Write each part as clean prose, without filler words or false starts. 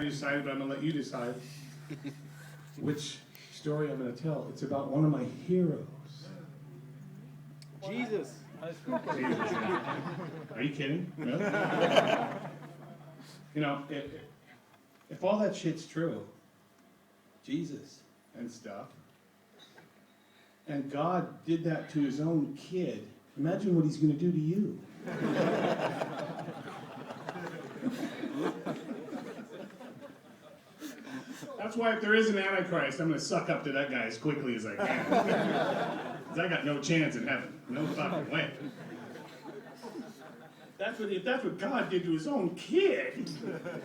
decided, but I'm going to let you decide which story I'm going to tell. It's about one of my heroes. Jesus. Are you kidding? Really? You know, if all that shit's true, Jesus and stuff, and God did that to his own kid, imagine what he's going to do to you. That's why if there is an Antichrist, I'm going to suck up to that guy as quickly as I can. Because I got no chance in heaven. No fucking way. If that's what God did to his own kid,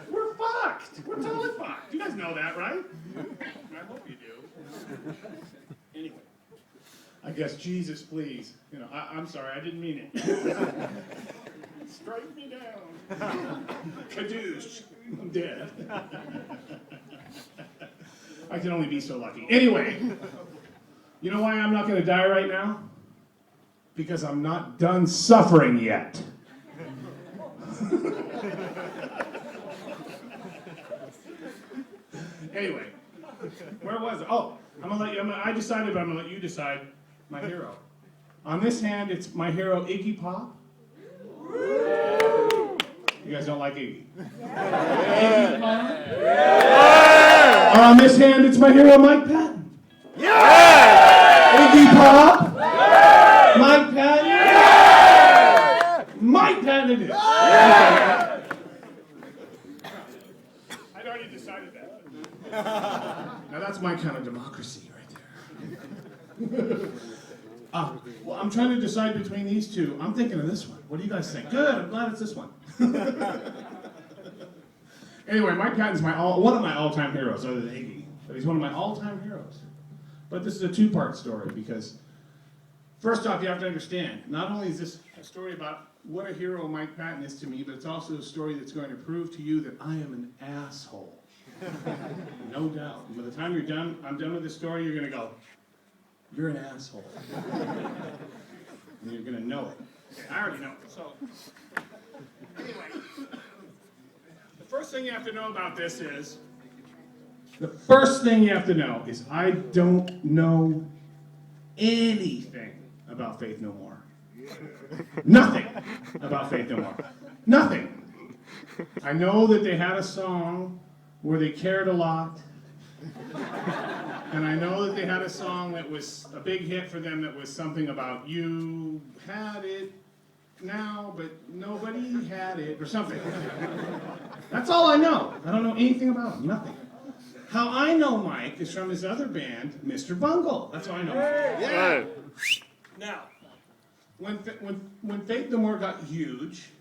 we're fucked. We're totally fucked. You guys know that, right? I hope you do. Anyway. I guess, Jesus, please. You know, I'm sorry, I didn't mean it. Strike me down. Kadoosh. I'm dead. I can only be so lucky. Anyway, you know why I'm not going to die right now? Because I'm not done suffering yet. Anyway, where was it? Oh, I decided, but I'm going to let you decide my hero. On this hand, it's my hero, Iggy Pop. You guys don't like Iggy? Iggy Pop? On this hand, it's my hero, Mike Patton. Iggy Pop? Mike Patton? Mike Patton it is. I'd already decided that. Now that's my kind of democracy right there. Well, I'm trying to decide between these two. I'm thinking of this one. What do you guys think? Good, I'm glad it's this one. Anyway, Mike Patton's one of my all-time heroes, other than Iggy. But he's one of my all-time heroes. But this is a two-part story because, first off, you have to understand, not only is this a story about what a hero Mike Patton is to me, but it's also a story that's going to prove to you that I am an asshole. No doubt. And by the time I'm done with this story, you're going to go, you're an asshole. And you're going to know it. Okay, I already know it. So, anyway, the first thing you have to know about this is, I don't know anything about Faith No More. Nothing about Faith No More. Nothing. I know that they had a song where they cared a lot. And I know that they had a song that was a big hit for them that was something about you had it now, but nobody had it, or something. That's all I know. I don't know anything about him, nothing. How I know Mike is from his other band, Mr. Bungle. That's how I know Mike. Yeah. Now, when Faith No More got huge,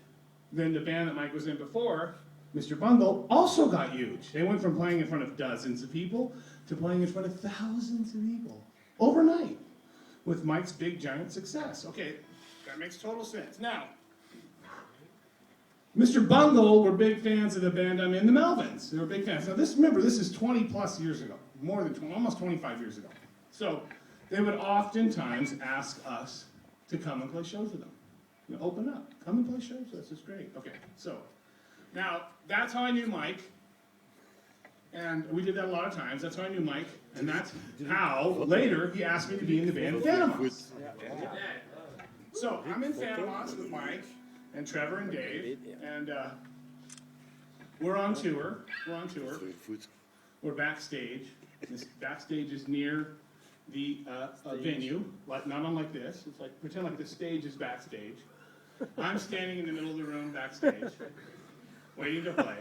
then the band that Mike was in before, Mr. Bungle, also got huge. They went from playing in front of dozens of people to playing in front of thousands of people overnight with Mike's big giant success. Okay, that makes total sense. Now, Mr. Bungle were big fans of the band I'm in, the Melvins. They were big fans. Now, remember, this is 20 plus years ago, more than 20, almost 25 years ago. So they would oftentimes ask us to come and play shows with them. You know, open up, come and play shows with us. It's great. Okay, so now that's how I knew Mike. And we did that a lot of times. That's how I knew Mike. And that's how, later, he asked me to be in the band Phantomos. So, I'm in Phantomos with Mike and Trevor and Dave. And we're on tour. We're backstage. This backstage is near the venue, like not unlike this. It's like, pretend like the stage is backstage. I'm standing in the middle of the room backstage, waiting to play.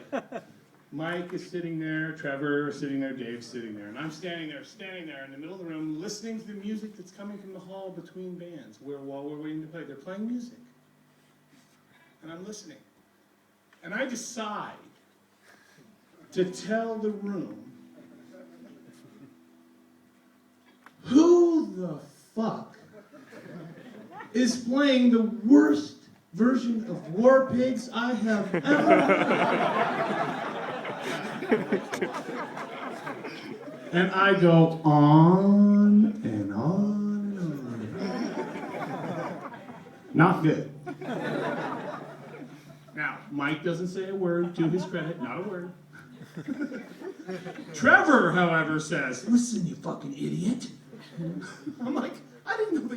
Mike is sitting there, Trevor is sitting there, Dave's sitting there, and I'm standing there in the middle of the room, listening to the music that's coming from the hall between bands, while we're waiting to play. They're playing music. And I'm listening. And I decide to tell the room, who the fuck is playing the worst version of War Pigs I have ever heard? And I go on and on and on. Not good. Now, Mike doesn't say a word, to his credit, not a word. Trevor, however, says, listen, you fucking idiot. I'm like, I didn't know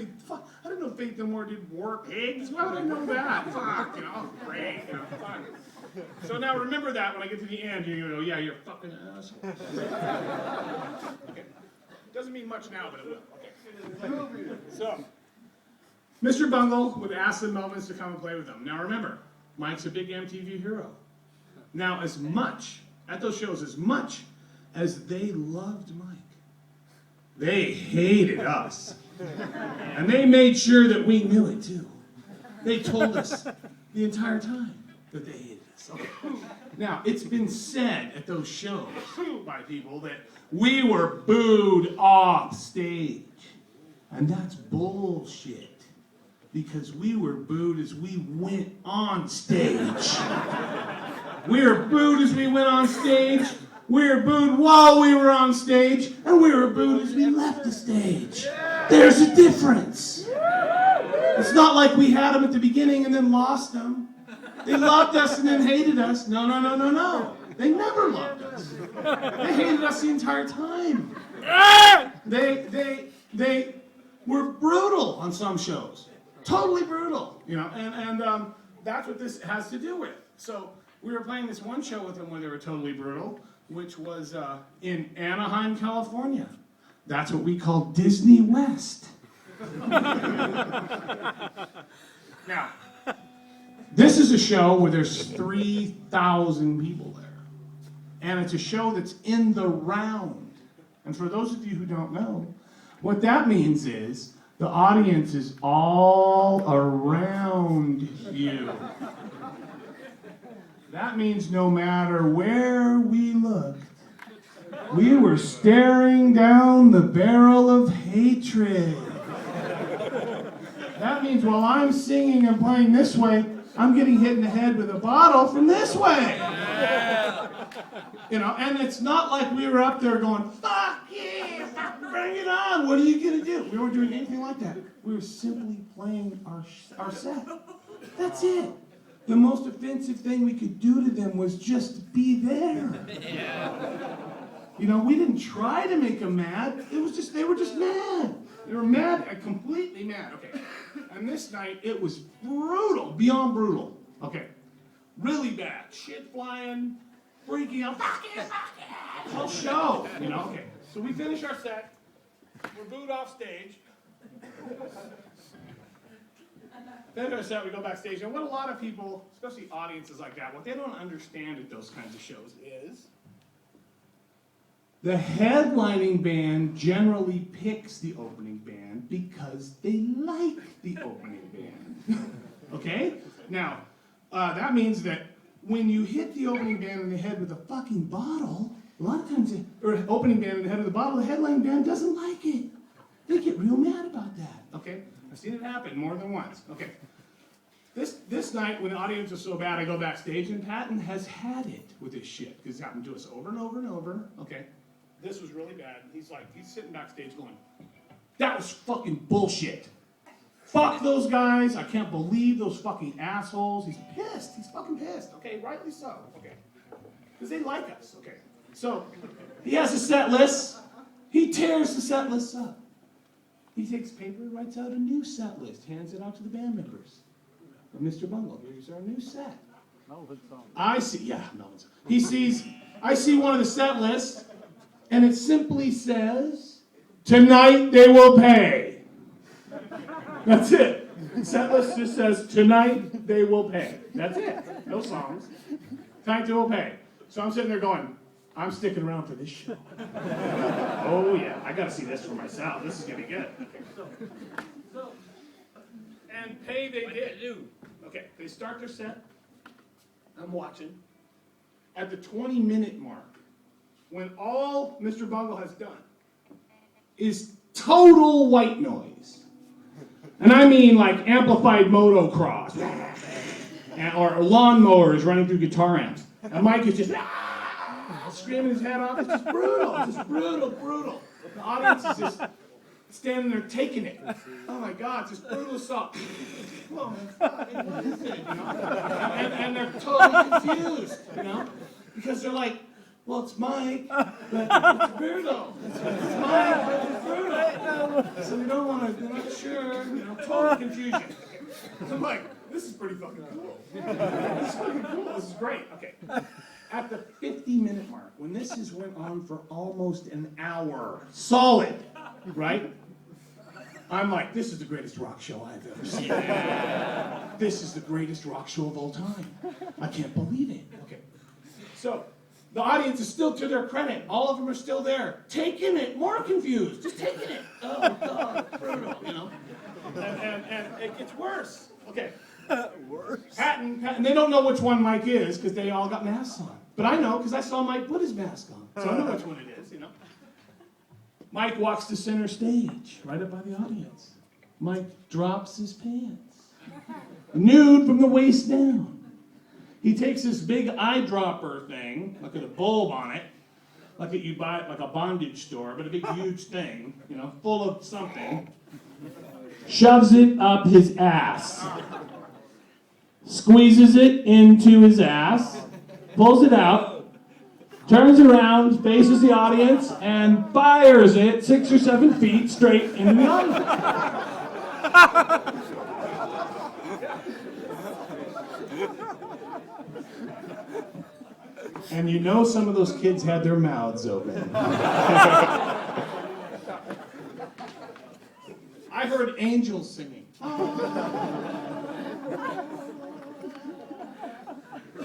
Faith No More did war pigs. Why would I know that? Fuck, great, fuck. So now remember that when I get to the end, you're gonna go, yeah, you're a fucking asshole. Okay. Doesn't mean much now, but it will. Okay. So, Mr. Bungle would ask the Melvins to come and play with them. Now remember, Mike's a big MTV hero. Now, as much as they loved Mike, they hated us. And they made sure that we knew it too. They told us the entire time that they hated us. Okay. Now, it's been said at those shows by people that we were booed off stage. And that's bullshit. Because we were booed as we went on stage. We were booed as we went on stage. We were booed while we were on stage. And we were booed as we left the stage. There's a difference. It's not like we had them at the beginning and then lost them. They loved us and then hated us. No. They never loved us. They hated us the entire time. They were brutal on some shows. Totally brutal, and that's what this has to do with. So we were playing this one show with them where they were totally brutal, which was in Anaheim, California. That's what we call Disney West. Now, this is a show where there's 3,000 people there. And it's a show that's in the round. And for those of you who don't know, what that means is the audience is all around you. That means no matter where we looked, we were staring down the barrel of hatred. That means while I'm singing and playing this way, I'm getting hit in the head with a bottle from this way. And it's not like we were up there going, fuck yeah, bring it on, what are you going to do? We weren't doing anything like that. We were simply playing our set. That's it. The most offensive thing we could do to them was just be there. We didn't try to make them mad. They were just mad. They were mad, completely mad. Okay. And this night, it was brutal, beyond brutal. Okay. Really bad. Shit flying, freaking out. Fuck it. Whole show. Okay. So we finish our set. We're booed off stage. Finish our set, we go backstage. And what a lot of people, especially audiences like that, what they don't understand at those kinds of shows is the headlining band generally picks the opening band because they like the opening band. Okay? Now, that means that when you hit the opening band in the head with a fucking bottle, a lot of times, or opening band in the head of the bottle, the headlining band doesn't like it. They get real mad about that. Okay? I've seen it happen more than once. Okay. This night, when the audience was so bad, I go backstage, and Patton has had it with this shit. Because it's happened to us over and over and over. Okay. This was really bad. He's sitting backstage going, that was fucking bullshit. Fuck those guys. I can't believe those fucking assholes. He's pissed. He's fucking pissed. Okay, rightly so. Okay. Because they like us. Okay. So, he has a set list. He tears the set list up. He takes paper, writes out a new set list, hands it out to the band members. Mr. Bungle, here's our new set. Melvin song. I see one of the set lists, and it simply says, tonight they will pay. That's it. Set list just says, tonight they will pay. That's it. No songs. Tonight they will pay. So I'm sitting there going, I'm sticking around for this show. Oh yeah, I gotta see this for myself. This is gonna be good. And pay they did. Okay, they start their set. I'm watching. At the 20-minute mark, when all Mr. Bungle has done is total white noise. And I mean like amplified motocross. Or lawnmowers running through guitar amps. And Mike is just screaming his head off. It's just brutal. It's just brutal. The audience is just standing there taking it. Oh my God, it's just brutal assault. Oh my God, what is it? And they're totally confused, because they're like, well, it's Mike, but it's Bruno. It's Mike, but it's Bruno. So we don't want to, we're not sure, total confusion. So I'm like, this is pretty fucking cool. This is fucking cool, this is great. Okay. At the 50-minute mark, when this has went on for almost an hour, solid, right? I'm like, this is the greatest rock show I've ever seen. This is the greatest rock show of all time. I can't believe it. Okay. So, the audience is still, to their credit, all of them are still there, taking it, more confused, just taking it. Oh, God, brutal, And it gets worse. Okay. Worse. Patton, they don't know which one Mike is because they all got masks on. But I know because I saw Mike put his mask on. So I know which one it is, Mike walks to center stage, right up by the audience. Mike drops his pants. Nude from the waist down. He takes this big eyedropper thing, like with a bulb on it, like you buy at like a bondage store, but a big huge thing, full of something. Shoves it up his ass. Squeezes it into his ass, pulls it out, turns around, faces the audience, and fires it 6 or 7 feet straight into the audience. And some of those kids had their mouths open. I heard angels singing.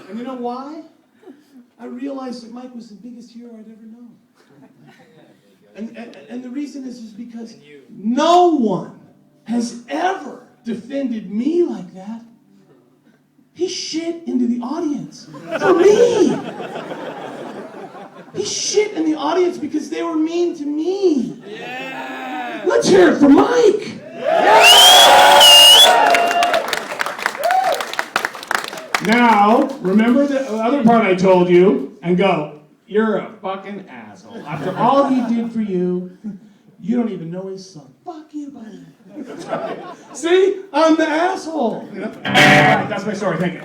And you know why? I realized that Mike was the biggest hero I'd ever known. And the reason is because no one has ever defended me like that. He shit into the audience for me. He shit in the audience because they were mean to me. Yeah. Let's hear it for Mike. Yeah. Now, remember the other part I told you, and go, you're a fucking asshole. After all he did for you, you don't even know his son. Fuck you, buddy. See? I'm the asshole. All right, that's my story. Thank you.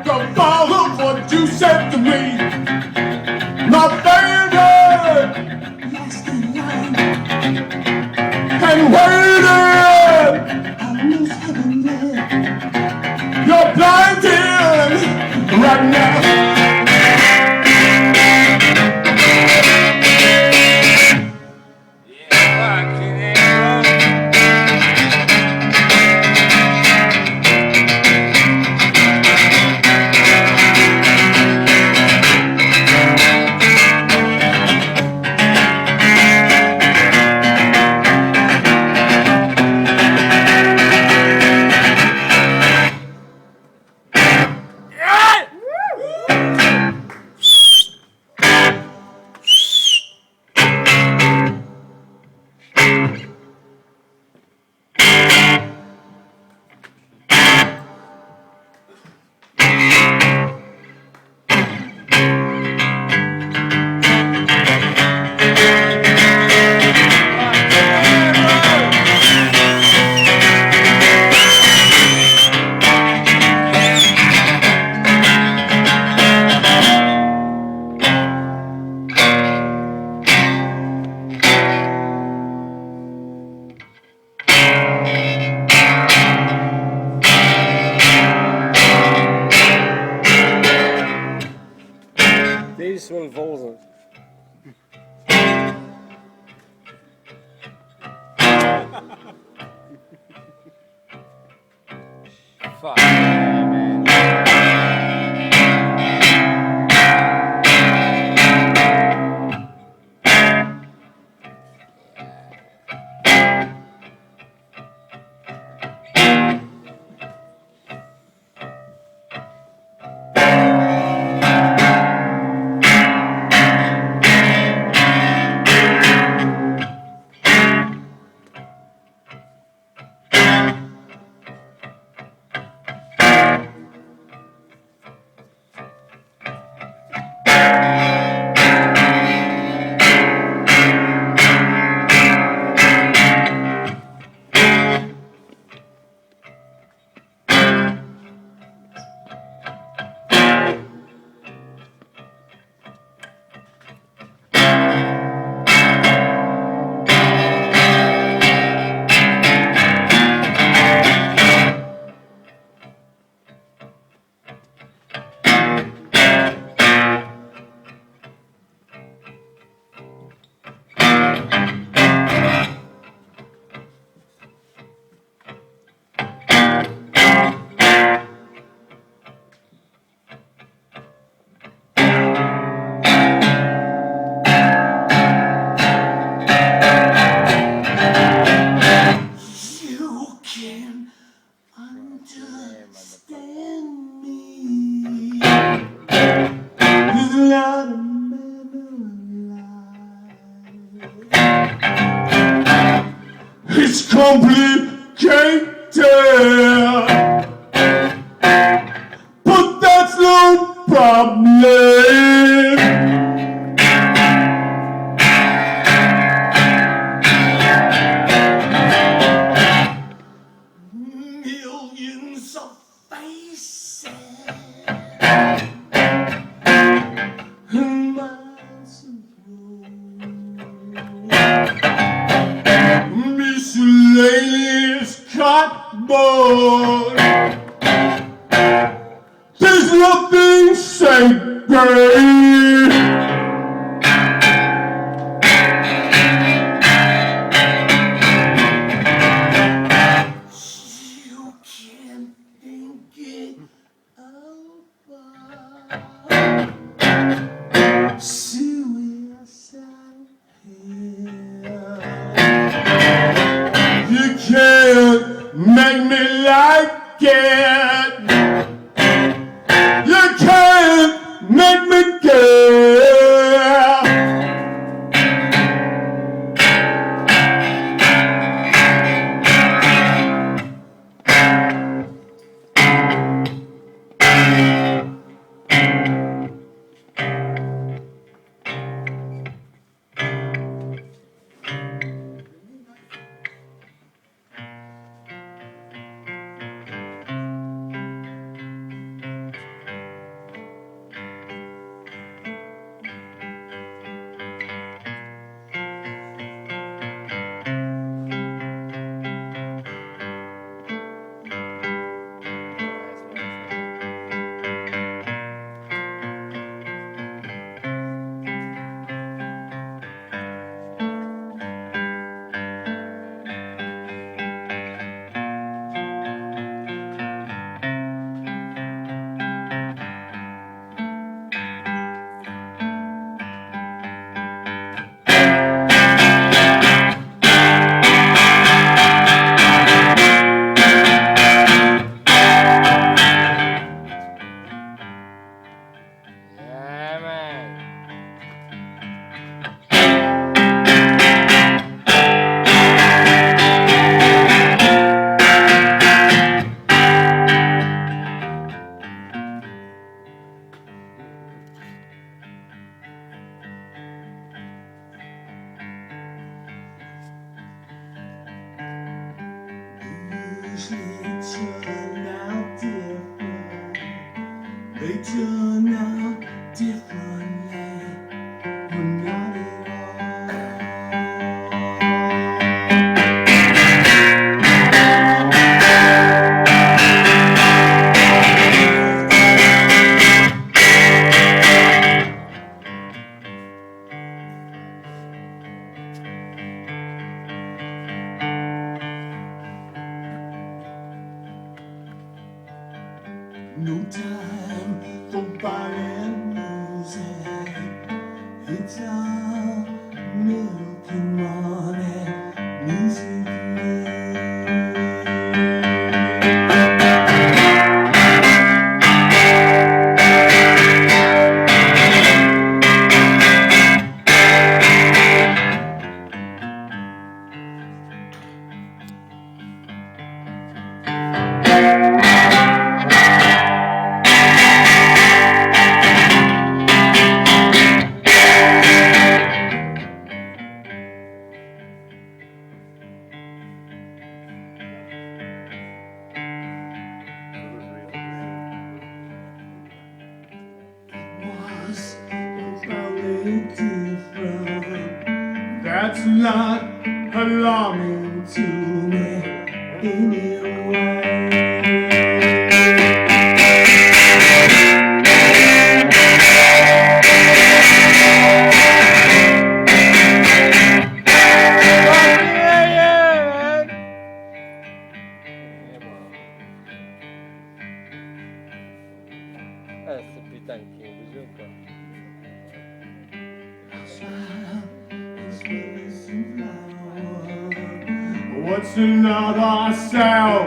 To follow what you said to me, my baby. It's complicated, but that's no problem. Millions of faces and miles of road, miscellaneous cardboard. There's nothing sacred. You can't think it over. Suicide here. You can't make me like it. You can't make me care. They turn out differently, but not at no time for violent music. It's all milk and money music. Different. That's not alarming to me anyway. C'est putain qui est Buzzo quoi. What's another cell?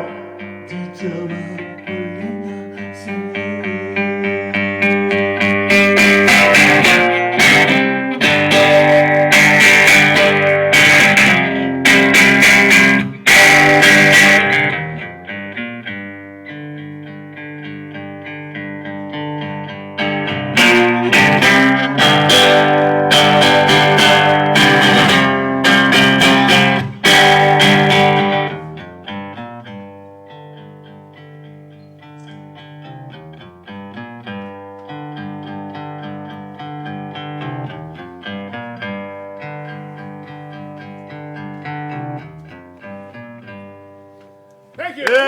you. Yeah.